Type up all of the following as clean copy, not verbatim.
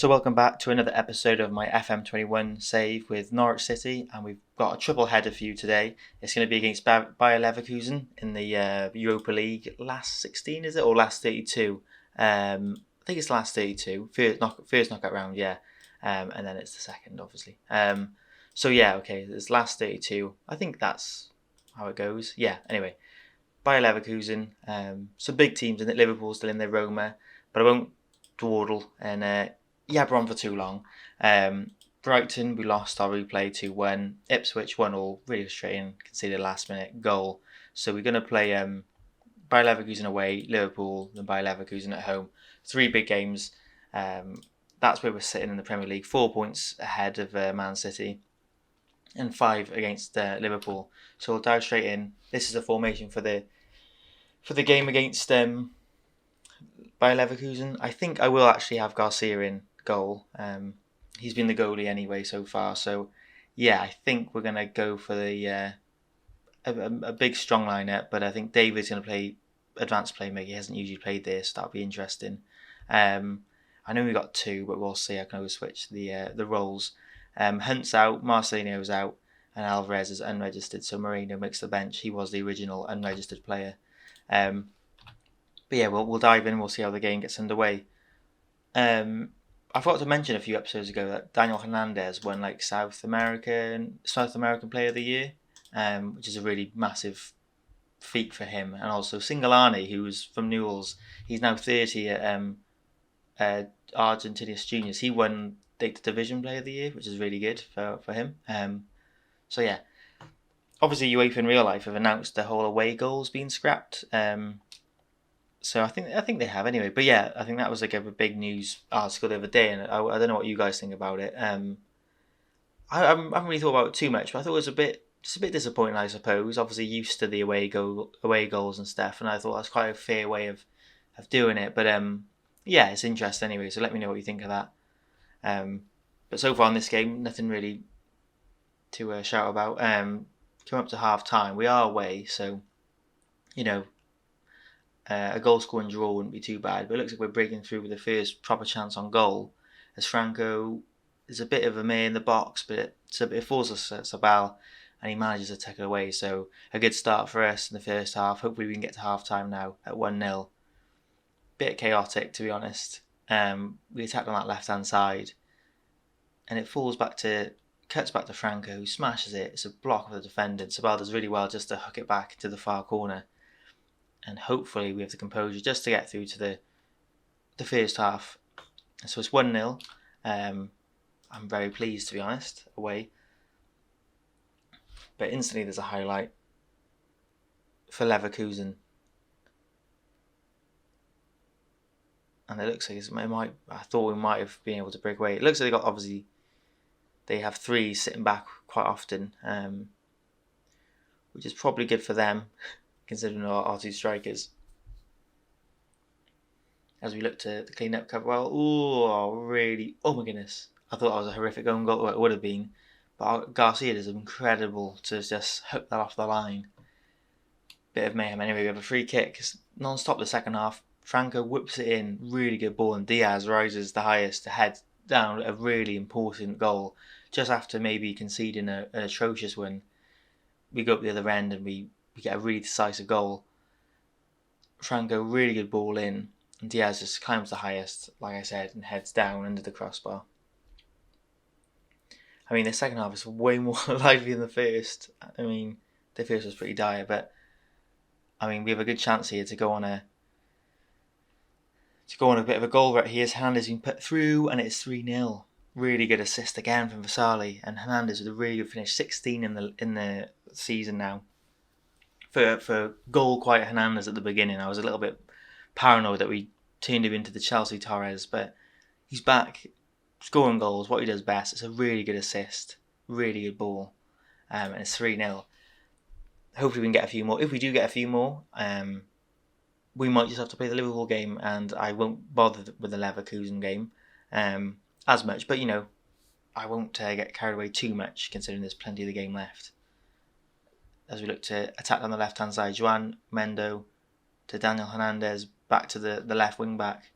So welcome back to another episode of my FM21 save with Norwich City, and we've got a triple header for you today. It's going to be against Bayer Leverkusen in the Europa League last 16, is it, or last 32? I think it's last 32, first knockout round, yeah, and then it's the second, obviously. It's last 32. I think that's how it goes. Yeah, anyway, Bayer Leverkusen, some big teams in it. Liverpool still in their Roma, but I won't dawdle and yabber on for too long. Brighton, we lost our replay 2-1. Ipswich 1-1, really frustrating, conceded a last minute goal. So we're going to play Bayer Leverkusen away, Liverpool, then Bayer Leverkusen at home. 3 big games. That's where we're sitting in the Premier League, 4 points ahead of Man City and 5 against Liverpool. So we'll dive straight in. This is the formation for the game against Bayer Leverkusen. I think I will actually have Garcia in goal. He's been the goalie anyway so far. So yeah, I think we're gonna go for the a big strong lineup. But I think David's gonna play advanced playmaker. He hasn't usually played this. So that'll be interesting. I know we got 2, but we'll see. I can always switch the roles. Hunt's out, Marcelino's out, and Alvarez is unregistered. So Moreno makes the bench. He was the original unregistered player. But yeah, we'll dive in. We'll see how the game gets underway. I forgot to mention a few episodes ago that Daniel Hernandez won like South American Player of the Year, which is a really massive feat for him. And also Singalani, who was from Newell's, he's now 30 at Argentinos Juniors. He won Data Division Player of the Year, which is really good for him. So yeah, obviously UEFA in real life have announced the whole away goals being scrapped. So I think they have anyway. But yeah, I think that was like a big news article the other day, and I don't know what you guys think about it. I haven't really thought about it too much, but I thought it was just a bit disappointing, I suppose. Obviously used to the away goals and stuff, and I thought that's quite a fair way of doing it. But yeah, it's interesting anyway. So let me know what you think of that. But so far in this game, nothing really to shout about. Coming up to half time, we are away, so you know. A goal scoring draw wouldn't be too bad, but it looks like we're breaking through with the first proper chance on goal. As Franco is a bit of a mare in the box, but it falls us at Sabal, and he manages to take it away. So a good start for us in the first half. Hopefully we can get to half time now at 1-0. Bit chaotic, to be honest. We attacked on that left hand side, and it cuts back to Franco, who smashes it. It's a block of the defender. Sabal does really well just to hook it back to the far corner. And hopefully we have the composure just to get through to the first half. So it's 1-0. I'm very pleased, to be honest, away. But instantly there's a highlight for Leverkusen. And it looks like I thought we might have been able to break away. It looks like they have 3 sitting back quite often, which is probably good for them, considering our 2 strikers. As we look to clean up cover well. Oh my goodness. I thought that was a horrific own goal. It would have been. But Garcia is incredible to just hook that off the line. Bit of mayhem. Anyway, we have a free kick. Non-stop the second half. Franco whips it in. Really good ball. And Diaz rises the highest to head down a really important goal. Just after maybe conceding an atrocious one. We go up the other end and we get a really decisive goal. Franco, really good ball in, and Diaz just climbs the highest, like I said, and heads down under the crossbar. I mean, the second half is way more lively than the first. I mean, the first was pretty dire, but I mean, we have a good chance here to go on a bit of a goal right here. Hernandez has been put through, and it's 3-0. Really good assist again from Vasali, and Hernandez with a really good finish, 16 in the season now. For goal quiet Hernandez at the beginning, I was a little bit paranoid that we turned him into the Chelsea Torres, but he's back scoring goals, what he does best. It's a really good assist, really good ball, and it's 3-0. Hopefully we can get a few more. If we do get a few more, we might just have to play the Liverpool game, and I won't bother with the Leverkusen game as much, but I won't get carried away too much considering there's plenty of the game left. As we look to attack on the left-hand side, Joan Mendo to Daniel Hernandez, back to the left wing-back.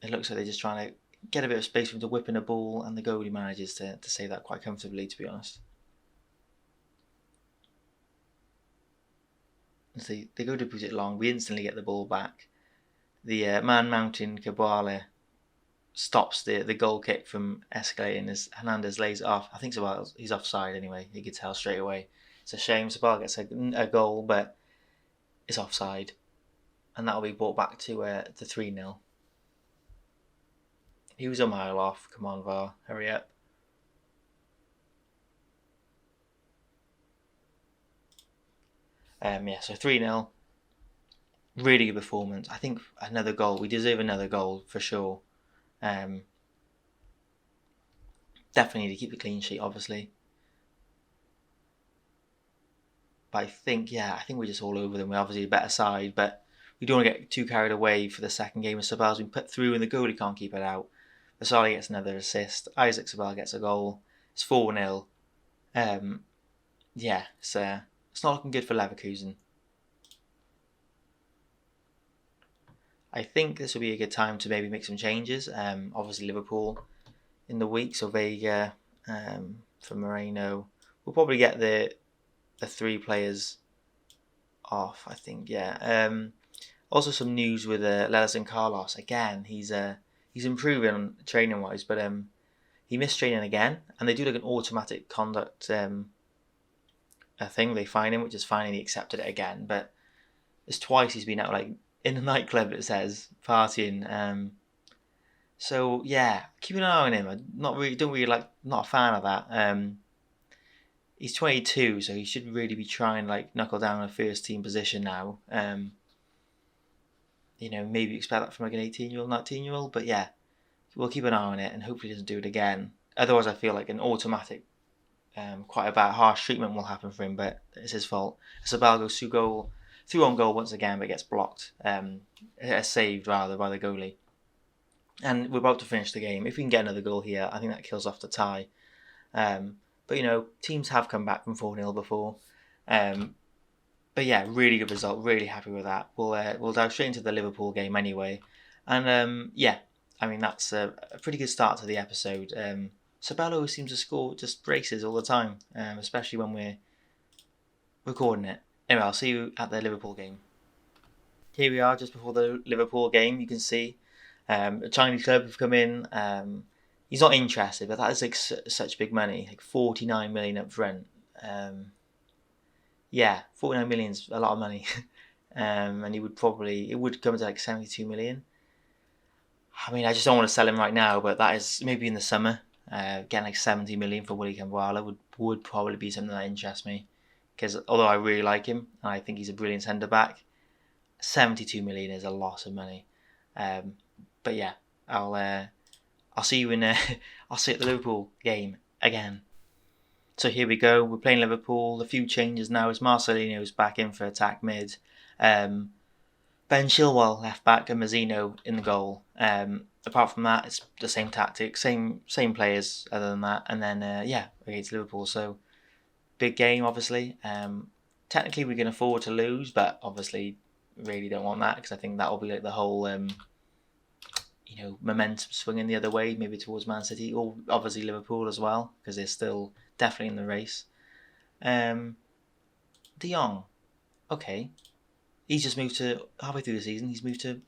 it looks like they're just trying to get a bit of space for him to whip in a ball, and the goalie manages to save that quite comfortably, to be honest. So they go to put it long. We instantly get the ball back. The man mounting Kabala stops the goal kick from escalating as Hernandez lays it off. I think Sabal, he's offside anyway. He could tell straight away. It's a shame Sabal gets a goal, but it's offside. And that'll be brought back to the 3-0. He was a mile off. Come on, VAR. Hurry up. So 3-0. Really good performance. I think another goal. We deserve another goal for sure. Definitely need to keep the clean sheet, obviously. But I think we're just all over them. We're obviously a better side, but we don't want to get too carried away for the second game. Sabal's been put through and the goalie can't keep it out. Vasali gets another assist. Isaac Sabal gets a goal. It's 4-0. It's not looking good for Leverkusen. I think this will be a good time to maybe make some changes. Obviously Liverpool in the week, so Vega for Moreno. We'll probably get the 3 players off, I think. Also some news with Lelis and Carlos. Again, he's improving training wise, but he missed training again, and they do like an automatic conduct a thing. They fine him, which is fine, and he accepted it again. But it's twice he's been out like in a nightclub. It says partying. So yeah, keep an eye on him. I'm not a fan of that. He's 22, so he should really be trying like knuckle down a first team position now. Maybe expect that from like an 18-year-old, 19-year-old, but yeah, we'll keep an eye on it and hopefully he doesn't do it again. Otherwise, I feel like an automatic, quite a bad harsh treatment will happen for him, but it's his fault. Sabal goes through on goal once again, but gets blocked, saved rather by the goalie. And we're about to finish the game. If we can get another goal here, I think that kills off the tie. But teams have come back from 4-0 before. But yeah, really good result. Really happy with that. We'll dive straight into the Liverpool game anyway. And that's a pretty good start to the episode. Sabello seems to score just braces all the time, especially when we're recording it. Anyway, I'll see you at the Liverpool game. Here we are just before the Liverpool game. You can see a Chinese club have come in. He's not interested, but that is like such big money, like 49 million up front. 49 million is a lot of money. And it would come to like 72 million. I mean, I just don't want to sell him right now, but that is maybe in the summer. Getting like 70 million for Willy Kambwala would probably be something that interests me. Because although I really like him, and I think he's a brilliant centre back, 72 million is a lot of money. But yeah, I'll see you I'll see you at the Liverpool game again. So here we go. We're playing Liverpool. A few changes now as Marcelino's back in for attack mid. Ben Chilwell left back and Mazzino in the goal. Apart from that, it's the same tactics, same players other than that. And then against Liverpool. So big game, obviously. Technically, we can afford to lose, but obviously, really don't want that because I think that will be like the whole momentum swinging the other way, maybe towards Man City or obviously Liverpool as well because they're still definitely in the race. De Jong, okay, he's just moved to halfway through the season. He's moved to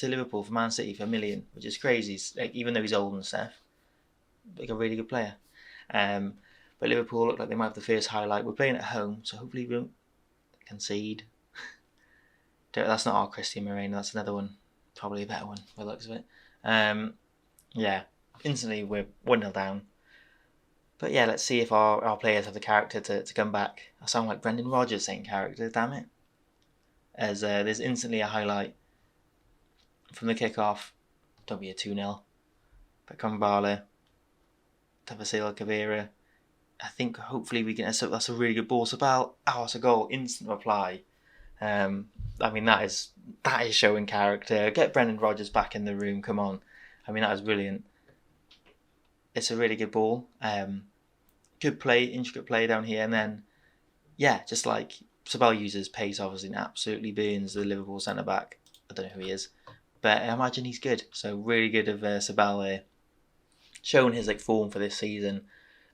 Liverpool for Man City for $1 million, which is crazy. Like, even though he's old and stuff, like a really good player. But Liverpool look like they might have the first highlight. We're playing at home, so hopefully we won't concede. That's not our Christian Moreno. That's another one, probably a better one by the looks of it. Instantly we're 1-0 down. But yeah, let's see if our players have the character to come back. I sound like Brendan Rodgers saying character, damn it. As there's instantly a highlight from the kickoff. Don't be a 2-0. But Kambala, Tavasil Kavira. I think hopefully we can. That's a really good ball. Sabal, it's a goal. Instant reply. That is showing character. Get Brendan Rodgers back in the room. Come on. That is brilliant. It's a really good ball. Good play, intricate play down here, and then just like Sabal uses pace, obviously, and absolutely burns the Liverpool centre back. I don't know who he is, But I imagine he's good. So really good of Sabal there, showing his form for this season,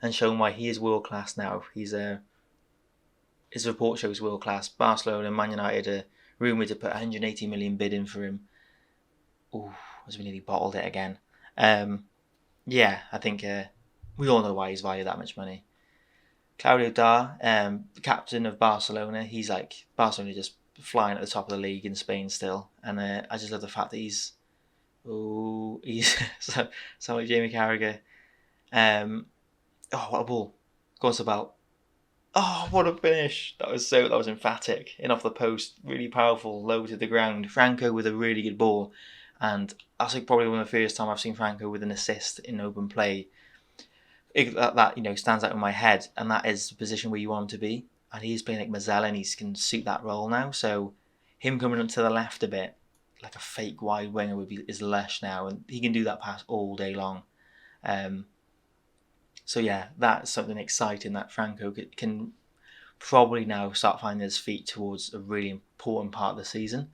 and showing why he is world class now. His report shows world class. Barcelona and Man United are rumoured to put 180 million bid in for him. Ooh, as we nearly bottled it again. Yeah, I think we all know why he's valued that much money. Claudio Dar, the captain of Barcelona, he's Barcelona just flying at the top of the league in Spain still, and I just love the fact that he's so like Jamie Carragher. What a ball! Goes about. Oh, what a finish! That was emphatic. In off the post, really powerful, low to the ground. Franco with a really good ball, and that's probably one of the first time I've seen Franco with an assist in open play. That stands out in my head, and that is the position where you want him to be. And he's playing like Mazzella, and he can suit that role now. So him coming up to the left a bit, like a fake wide winger, is lush now, and he can do that pass all day long. So yeah, that's something exciting that Franco can probably now start finding his feet towards a really important part of the season.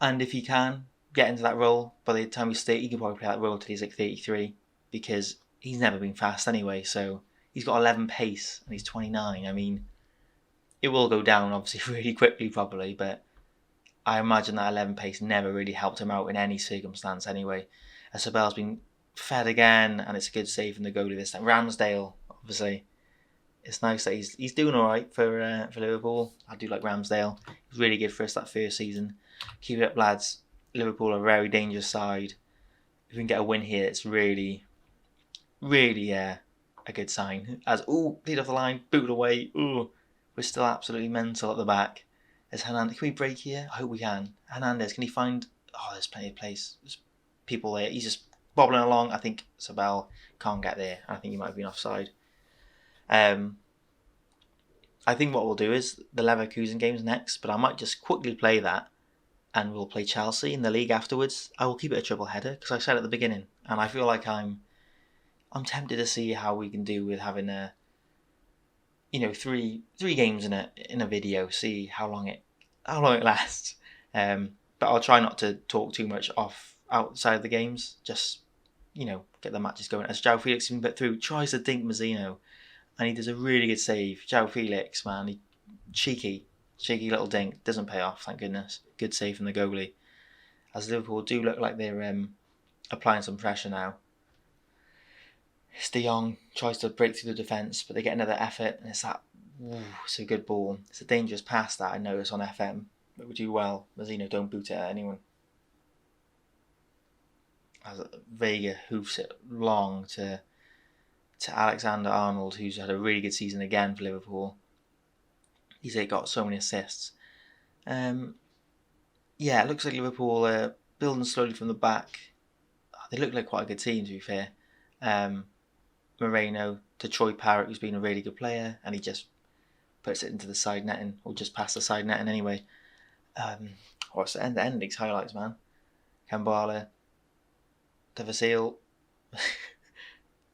And if he can get into that role, by the time he's 30, he can probably play that role until he's 33, because he's never been fast anyway. So he's got 11 pace and he's 29. I mean, it will go down obviously really quickly probably, but I imagine that 11 pace never really helped him out in any circumstance anyway. Sabel's been fed again, and it's a good save from the goalie this time. Ramsdale, obviously, it's nice that he's doing all right for Liverpool. I do like Ramsdale. He's really good for us that first season. Keep it up, lads. Liverpool are a very dangerous side. If we can get a win here, it's really, really a good sign. Lead off the line, booted away. Ooh, we're still absolutely mental at the back. Is Hernandez? Can we break here? I hope we can. Hernandez, can he find? Oh, there's plenty of place. There's people there. He's just bobbling along. I think Sabal can't get there. I think he might have been offside. I think what we'll do is the Leverkusen game's next, but I might just quickly play that, and we'll play Chelsea in the league afterwards. I will keep it a triple header because I said at the beginning, and I feel like I'm tempted to see how we can do with having three games in a video. See how long it lasts. But I'll try not to talk too much outside of the games. Just get the matches going. As João Felix can put through, tries to dink Mazzino, and he does a really good save. João Felix, man, cheeky little dink, doesn't pay off, thank goodness. Good save from the goalie. As Liverpool do look like they're applying some pressure now. De Jong tries to break through the defence, but they get another effort, and it's a good ball. It's a dangerous pass that I notice on FM, but we do well. Mazzino don't boot it at anyone. As Vega hoofs it long to Alexander-Arnold, who's had a really good season again for Liverpool. He's got so many assists. It looks like Liverpool are building slowly from the back. They look like quite a good team, to be fair. Moreno to Troy Parrott, who's been a really good player, and he just puts it into the side netting, or just past the side netting anyway. What's the end league's highlights, man? Kambala, De Vasil.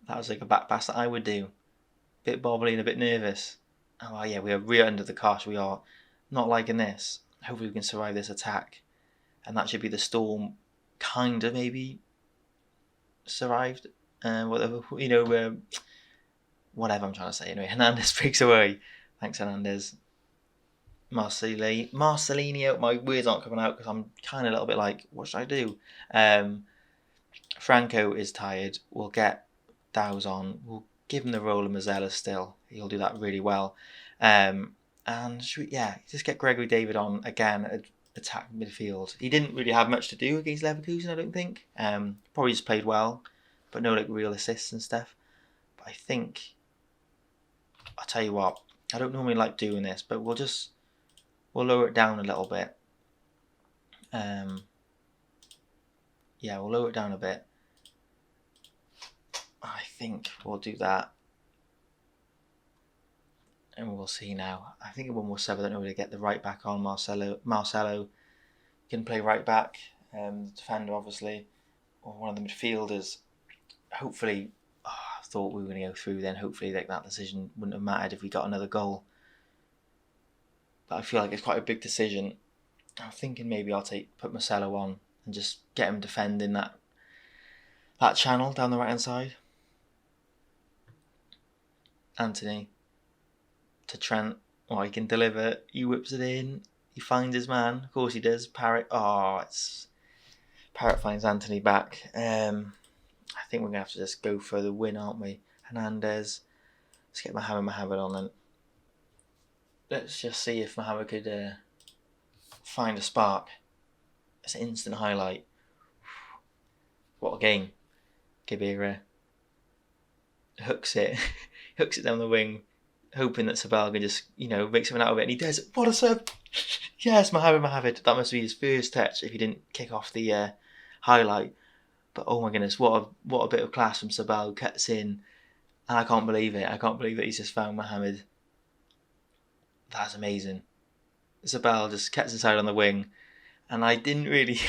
That was like a back pass that I would do. Bit bobbly and a bit nervous. Oh yeah, we're under the cosh. We are not liking this. Hopefully we can survive this attack, and that should be the storm. Kind of maybe survived. Whatever I'm trying to say. Anyway, Hernandez breaks away. Thanks, Hernandez. Marcelinho. My words aren't coming out because I'm kind of a little bit like, what should I do? Franco is tired. We'll get Dow's on. We'll give him the role of Mazzella still. He'll do that really well. And should we, just get Gregory David on again at attack midfield. He didn't really have much to do against Leverkusen, I don't think. Probably just played well, but no real assists and stuff. But I think, I'll tell you what, I don't normally like doing this, but we'll lower it down a little bit. We'll lower it down a bit. I think we'll do that. And we'll see now. I think one more sub. I don't know where to get the right back on. Marcelo can play right back. The defender, obviously, or one of the midfielders. Hopefully, I thought we were going to go through then. Hopefully, that decision wouldn't have mattered if we got another goal. But I feel like it's quite a big decision. I'm thinking maybe I'll put Marcelo on and just get him defending that channel down the right hand side. Anthony to Trent. Oh, he can deliver. He whips it in. He finds his man. Of course he does. Parrott. Parrott finds Anthony back. I think we're going to have to just go for the win, aren't we? Hernandez. Let's get Mohamed on then. Let's just see if Mohamed could find a spark. It's an instant highlight. What a game. Kabira hooks it down the wing, hoping that Sabal can just, make something out of it, and he does. What a serve! Yes, Mohamed. That must be his first touch if he didn't kick off the highlight. But oh my goodness, what a bit of class from Sabal, who cuts in, and I can't believe it. I can't believe that he's just found Mohamed. That's amazing. Sabal just cuts inside on the wing, and I didn't really.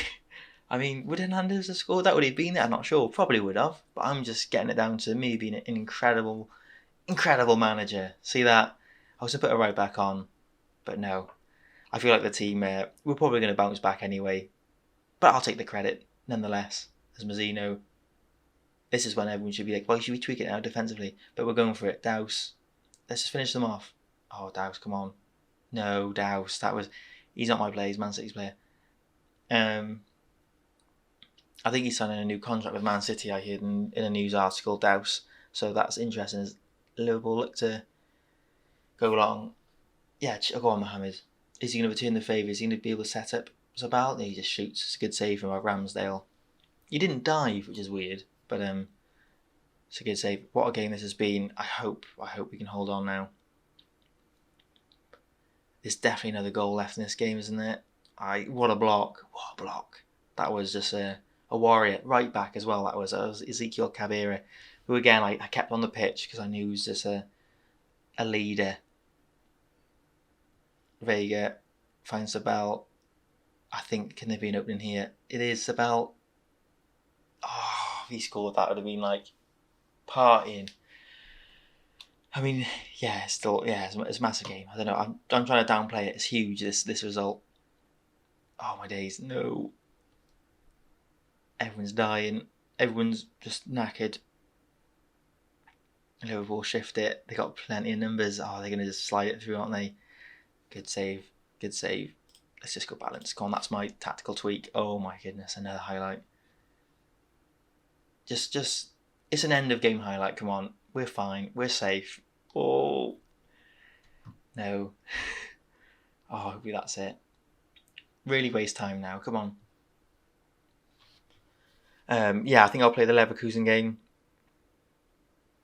I mean, would Hernandez have scored that? Would he have been there? I'm not sure. Probably would have. But I'm just getting it down to me being an incredible manager. See that? I was going to put it right back on. But no. I feel like the team, we're probably going to bounce back anyway. But I'll take the credit, nonetheless, as Mazzino. This is when everyone should be like, well, should we tweak it now defensively? But we're going for it. Douse. Let's just finish them off. Oh, Douse, come on. No, Douse. He's not my player. He's Man City's player. I think he's signing a new contract with Man City, I heard in a news article, Douse. So that's interesting as Liverpool look to go along. Yeah, go on, Mohamed. Is he going to return the favour? Is he going to be able to set up Zabal? He just shoots. It's a good save from Ramsdale. He didn't dive, which is weird, but it's a good save. What a game this has been. I hope we can hold on now. There's definitely another goal left in this game, isn't there? What a block. That was just a warrior. Right back as well, that was Ezekiel Kabira, who again I kept on the pitch because I knew he was just a leader. Vega finds Sabal. I think, can there be an opening here? It is Sabal. Oh, if he scored, that would have been like partying. I mean, it's a massive game. I don't know. I'm trying to downplay it. It's huge, this result. Oh my days, no. Everyone's dying. Everyone's just knackered. Liverpool shift it. They got plenty of numbers. Oh, they're going to just slide it through, aren't they? Good save. Let's just go balance. Come on, that's my tactical tweak. Oh my goodness, another highlight. Just, it's an end of game highlight. Come on, we're fine. We're safe. Oh, no. Oh, hopefully that's it. Really waste time now. Come on. I think I'll play the Leverkusen game.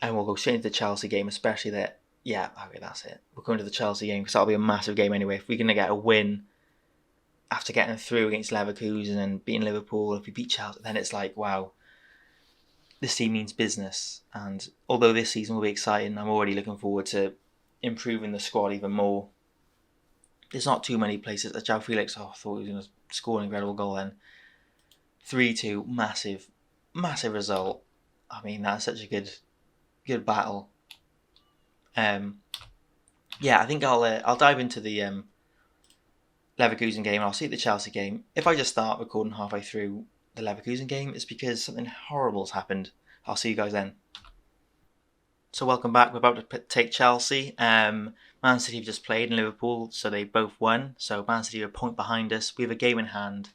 And we'll go straight into the Chelsea game, especially that. Yeah, okay, that's it. We're going to the Chelsea game because that'll be a massive game anyway. If we're going to get a win after getting through against Leverkusen and beating Liverpool, if we beat Chelsea, then it's like, wow, this team means business. And although this season will be exciting, I'm already looking forward to improving the squad even more. There's not too many places. João Felix, I thought he was going to score an incredible goal then. 3-2, massive result. I mean, that's such a good battle. I think I'll dive into the Leverkusen game. I'll see the Chelsea game. If I just start recording halfway through the Leverkusen game, it's because something horrible's happened. I'll see you guys then. So welcome back. We're about to take Chelsea. Man City have just played in Liverpool, so they both won. So Man City are a point behind us. We have a game in hand.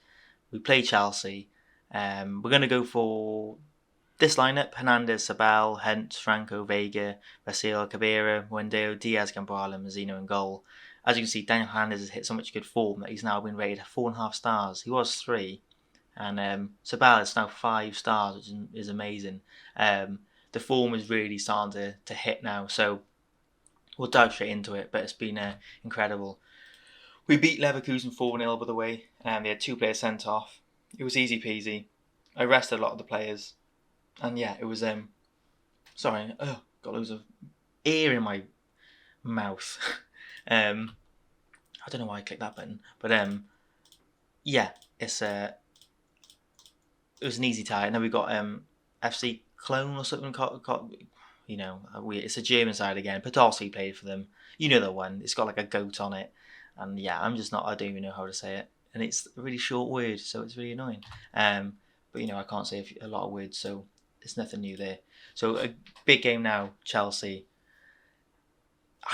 We play Chelsea. We're going to go for this lineup: Hernandez, Sabal, Hunt, Franco, Vega, Vasil, Kabira, Wendell, Diaz, Cabral, and Mazzino in goal. As you can see, Daniel Hernandez has hit so much good form that he's now been rated 4.5 stars. He was 3. And Sabal is now 5 stars, which is amazing. The form is really starting to hit now, so we'll dive straight into it, but it's been incredible. We beat Leverkusen 4-0, by the way. They had 2 players sent off. It was easy peasy. I rested a lot of the players. And yeah, it was, got loads of air in my mouth. I don't know why I clicked that button, but it was an easy tie. And then we got FC Cologne or something. It's a German side again. Podolski played for them. You know the one. It's got like a goat on it. And yeah, I don't even know how to say it. and it's a really short word, so it's really annoying. But I can't say a lot of words, so it's nothing new there. So a big game now, Chelsea.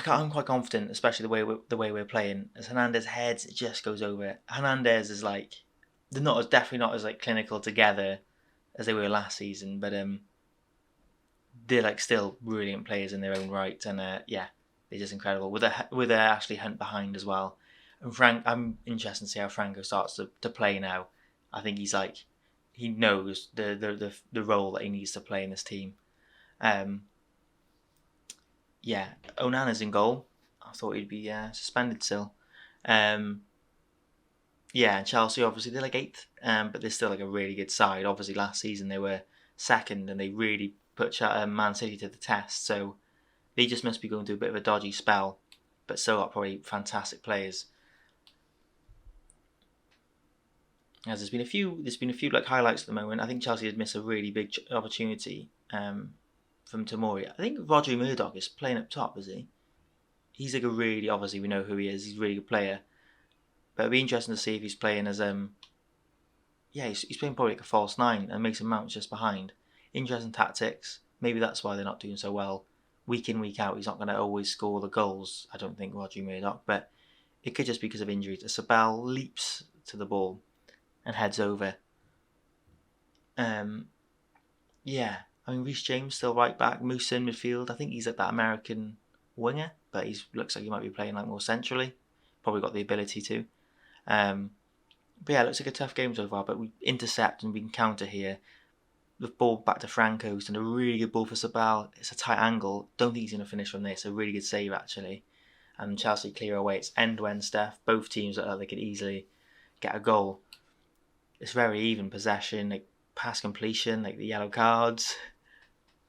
I'm quite confident, especially the way we're playing. As Hernandez heads, it just goes over. Hernandez is they're definitely not as clinical together as they were last season, but they're still brilliant players in their own right, and they're just incredible with Ashley Hunt behind as well. And I'm interested to see how Franco starts to play now. I think he knows the role that he needs to play in this team. Onana's in goal. I thought he'd be suspended still. And Chelsea obviously they're 8th, but they're still a really good side. Obviously last season they were 2nd, and they really put Man City to the test. So they just must be going through a bit of a dodgy spell, but still got probably fantastic players. As there's been a few highlights at the moment. I think Chelsea had missed a really big opportunity from Tomori. I think Rodri Murdoch is playing up top, is he? He's obviously we know who he is. He's a really good player. But it'd be interesting to see if he's playing as he's playing probably a false 9, and Mason Mount's just behind. Interesting tactics. Maybe that's why they're not doing so well. Week in, week out, he's not going to always score the goals, I don't think, Rodri Murdoch, but it could just be because of injuries. Sabal leaps to the ball and heads over. Reece James still right back. Musa in midfield. I think he's that American winger, but he looks like he might be playing more centrally. Probably got the ability to. It looks like a tough game so far, but we intercept and we can counter here. The ball back to Franco's and a really good ball for Sabal. It's a tight angle. Don't think he's going to finish from this. A really good save, actually. And Chelsea clear away. It's end-to-end stuff. Both teams look like they could easily get a goal. It's very even possession, pass completion, the yellow cards.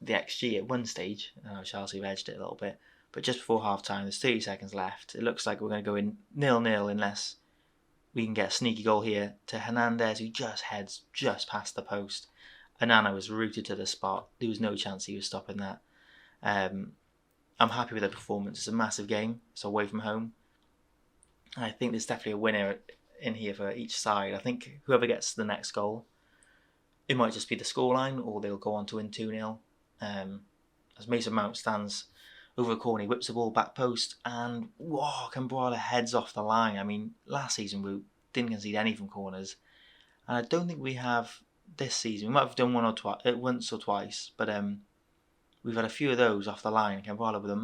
The XG at one stage, Chelsea have edged it a little bit, but just before half-time, there's 30 seconds left. It looks like we're going to go in 0-0 unless we can get a sneaky goal here to Hernandez, who just heads just past the post. Onana was rooted to the spot. There was no chance he was stopping that. I'm happy with the performance. It's a massive game. It's away from home. I think there's definitely a winner in here for each side. I think whoever gets the next goal, it might just be the scoreline, or they'll go on to win 2-0. As Mason Mount stands over a corner, he whips the ball back post, and Cambrala heads off the line. Last season we didn't concede any from corners, and I don't think we have this season. We might have done once or twice, but we've had a few of those off the line. Cambrala with a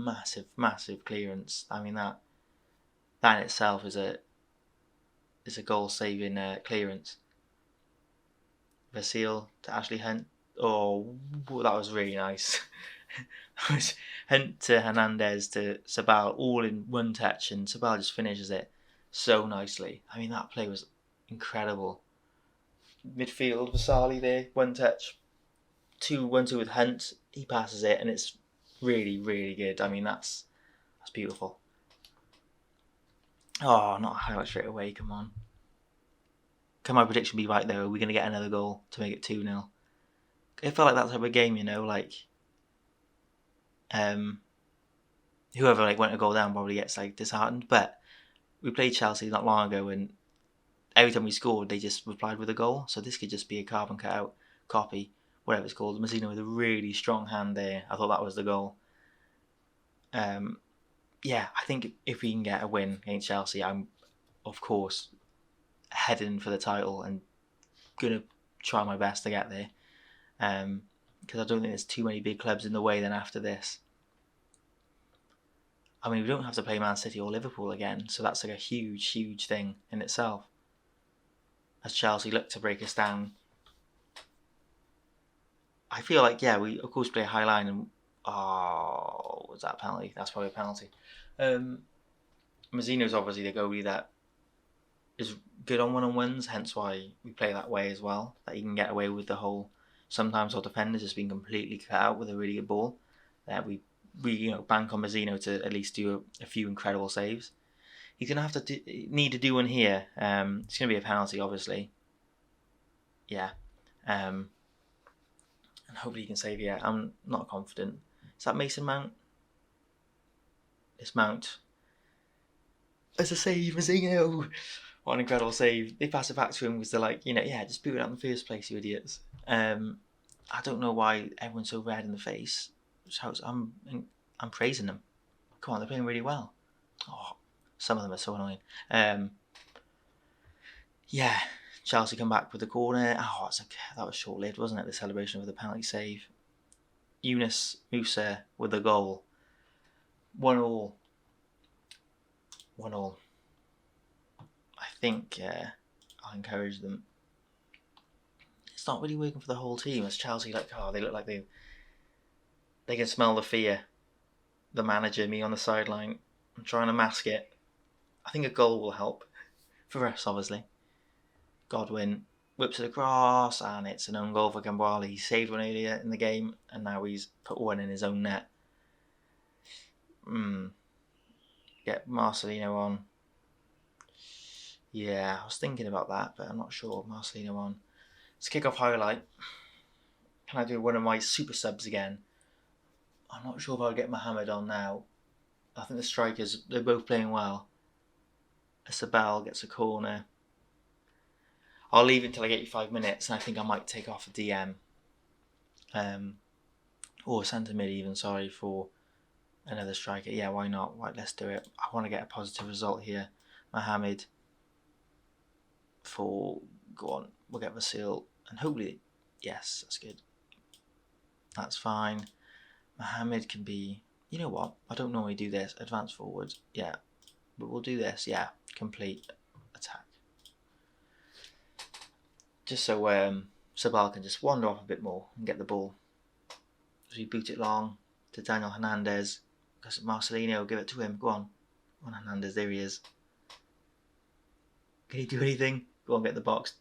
massive clearance. That in itself is a goal-saving clearance. Vasil to Ashley Hunt. Oh, that was really nice. That was Hunt to Hernandez to Sabal, all in one touch, and Sabal just finishes it so nicely. That play was incredible. Midfield, Vasali there, one touch. 1-2 with Hunt. He passes it, and it's really, really good. That's beautiful. Oh, not a highlight straight away, come on. Can my prediction be right, though? Are we going to get another goal to make it 2-0? It felt like that type of game, whoever went a goal down probably gets disheartened. But we played Chelsea not long ago, and every time we scored, they just replied with a goal. So this could just be a carbon cutout copy, whatever it's called. Mazzino with a really strong hand there. I thought that was the goal. I think if we can get a win against Chelsea, I'm of course heading for the title and gonna try my best to get there. Because I don't think there's too many big clubs in the way then after this. We don't have to play Man City or Liverpool again, so that's a huge thing in itself. As Chelsea look to break us down, I feel we of course play a high line and was that a penalty? That's probably a penalty. Mazzino's obviously the goalie that is good on one-on-ones, hence why we play that way as well, that he can get away with the whole. Sometimes our defenders just been completely cut out with a really good ball. We bank on Mazzino to at least do a few incredible saves. He's going to have to need to do one here. It's going to be a penalty, obviously. Yeah. And hopefully he can save. Yeah, I'm not confident. Is that Mason Mount? It's Mount. It's a save, Mazzino. What an incredible save. They pass it back to him because they're like, yeah, just boot it out in the first place, you idiots. I don't know why everyone's so red in the face. I'm praising them. Come on, they're playing really well. Oh, some of them are so annoying. Yeah, Chelsea come back with the corner. Oh, that was short-lived, wasn't it? The celebration of the penalty save. Yunus Musa with the goal. 1-1. 1-1. I think I'll encourage them. It's not really working for the whole team. As Chelsea, they look like they can smell the fear. The manager, me on the sideline, I'm trying to mask it. I think a goal will help. For us, obviously. Godwin whips it across, and it's an own goal for Gamboa. He saved one earlier in the game, and now he's put one in his own net. Get Marcelino on. Yeah, I was thinking about that, but I'm not sure. Marcelino on. It's a kick-off highlight. Can I do one of my super subs again? I'm not sure if I'll get Mohamed on now. I think the strikers, they're both playing well. Isabel gets a corner. I'll leave it until I get you 5 minutes, and I think I might take off a DM. Or centre mid even, for another striker. Yeah, why not? Right, let's do it. I want to get a positive result here. Mohamed go on, we'll get Vasil, and hopefully, yes, that's good. That's fine. Mohamed can be, you know what? I don't normally do this. Advance forward, yeah. But we'll do this, yeah. Complete attack. Just so Sabal can just wander off a bit more and get the ball. As we boot it long to Daniel Hernandez. Because Marcelino, give it to him. Go on Hernandez, there he is. Can he do anything? Go on, get the box.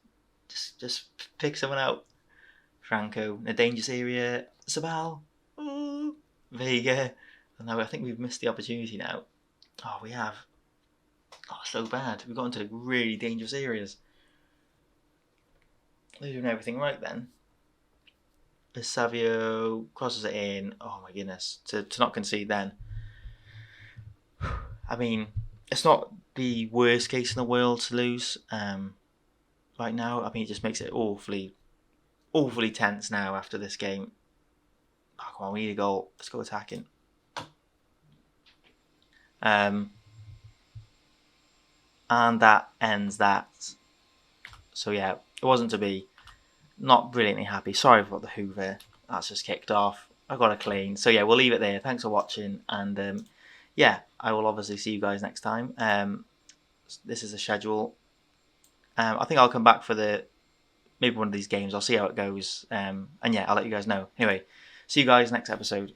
Just pick someone out. Franco in a dangerous area. Sabal. Oh, Vega. And now I think we've missed the opportunity now. Oh, we have. Oh, so bad. We've got into really dangerous areas. They're doing everything right then. As Savio crosses it in. Oh my goodness. To not concede then. I mean, it's not the worst case in the world to lose right now. I mean, it just makes it awfully tense now after this game. Oh, come on, we need a goal. Let's go attacking. And that ends that. So yeah, it wasn't to be. Not brilliantly happy. Sorry for the Hoover. That's just kicked off. I got a clean. So yeah, we'll leave it there. Thanks for watching. And yeah, I will obviously see you guys next time. This is the schedule. I think I'll come back for maybe one of these games. I'll see how it goes. And yeah, I'll let you guys know. Anyway, see you guys next episode.